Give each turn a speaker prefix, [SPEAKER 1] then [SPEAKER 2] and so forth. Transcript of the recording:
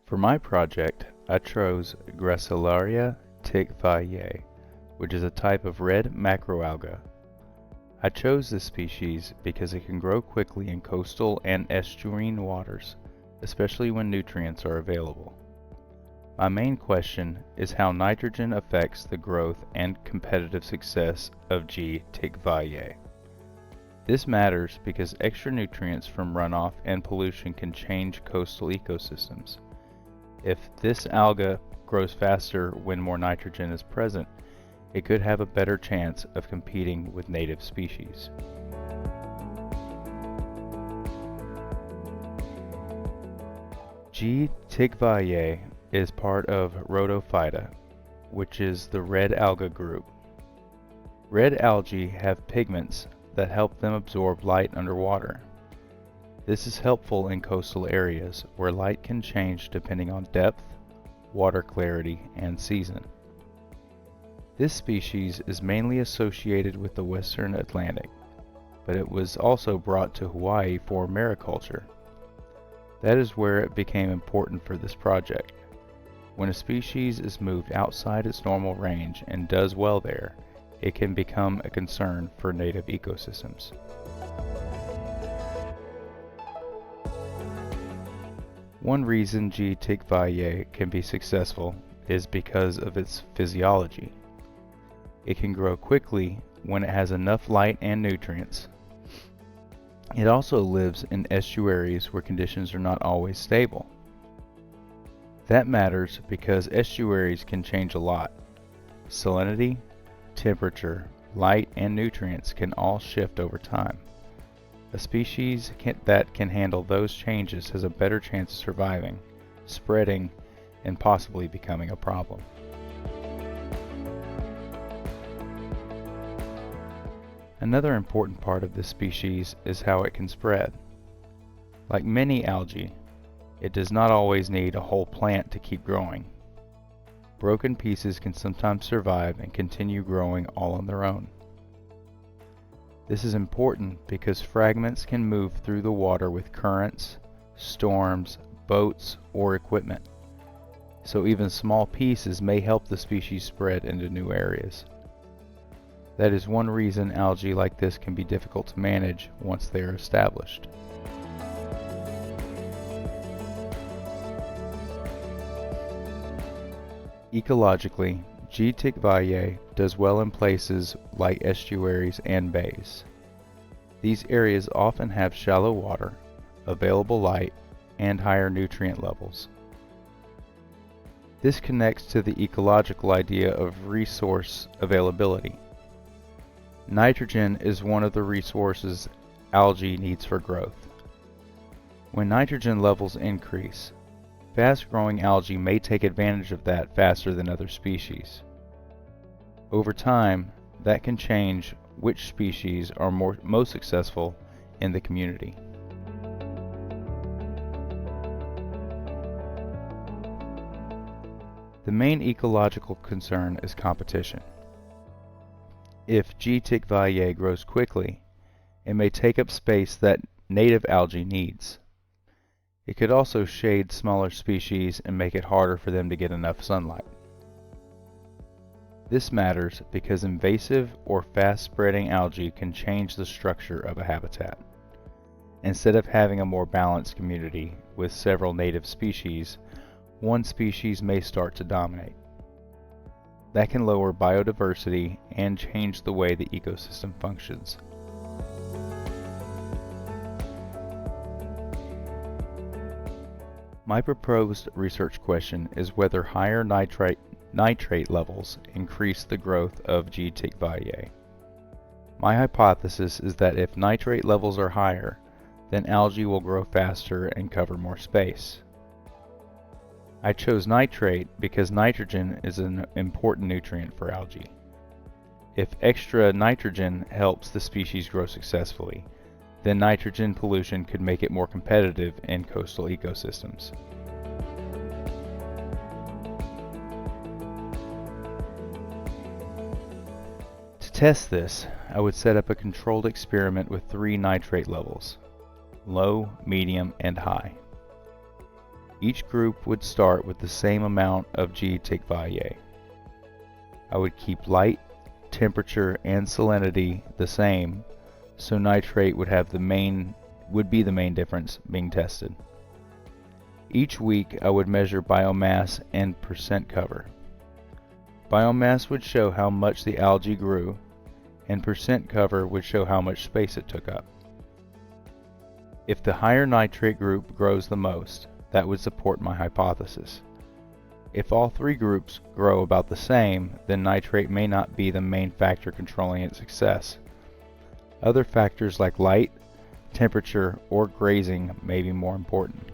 [SPEAKER 1] For my project, I chose Gracilaria tickvayi, which is a type of red macroalga. I chose this species because it can grow quickly in coastal and estuarine waters, especially when nutrients are available. My main question is how nitrogen affects the growth and competitive success of G. tickvayi. This matters because extra nutrients from runoff and pollution can change coastal ecosystems. If this alga grows faster when more nitrogen is present, it could have a better chance of competing with native species. G. tickvayi is part of Rhodophyta, which is the red alga group. Red algae have pigments that help them absorb light underwater. This is helpful in coastal areas where light can change depending on depth, water clarity, and season. This species is mainly associated with the western Atlantic, but it was also brought to Hawaii for mariculture. That is where it became important for this project. When a species is moved outside its normal range and does well there, it can become a concern for native ecosystems. One reason G. tickvayi can be successful is because of its physiology. It can grow quickly when it has enough light and nutrients. It also lives in estuaries where conditions are not always stable. That matters because estuaries can change a lot. Salinity, temperature, light, and nutrients can all shift over time. A species that can handle those changes has a better chance of surviving, spreading, and possibly becoming a problem. Another important part of this species is how it can spread. Like many algae, it does not always need a whole plant to keep growing. Broken pieces can sometimes survive and continue growing all on their own. This is important because fragments can move through the water with currents, storms, boats, or equipment. So even small pieces may help the species spread into new areas. That is one reason algae like this can be difficult to manage once they are established. Ecologically, G. tickvayi does well in places like estuaries and bays. These areas often have shallow water, available light, and higher nutrient levels. This connects to the ecological idea of resource availability. Nitrogen is one of the resources algae needs for growth. When nitrogen levels increase, fast-growing algae may take advantage of that faster than other species. Over time, that can change which species are most successful in the community. The main ecological concern is competition. If G. tickvayi grows quickly, it may take up space that native algae needs. It could also shade smaller species and make it harder for them to get enough sunlight. This matters because invasive or fast-spreading algae can change the structure of a habitat. Instead of having a more balanced community with several native species, one species may start to dominate. That can lower biodiversity and change the way the ecosystem functions. My proposed research question is whether higher nitrate levels increase the growth of G. tickvayi. My hypothesis is that if nitrate levels are higher, then algae will grow faster and cover more space. I chose nitrate because nitrogen is an important nutrient for algae. If extra nitrogen helps the species grow successfully, then nitrogen pollution could make it more competitive in coastal ecosystems. To test this, I would set up a controlled experiment with 3 nitrate levels: low, medium, and high. Each group would start with the same amount of G Tikvaye. I would keep light, temperature, and salinity the same, so nitrate would be the main difference being tested. Each week I would measure biomass and percent cover. Biomass would show how much the algae grew, and percent cover would show how much space it took up. If the higher nitrate group grows the most, that would support my hypothesis. If all three groups grow about the same, then nitrate may not be the main factor controlling its success. Other factors like light, temperature, or grazing may be more important.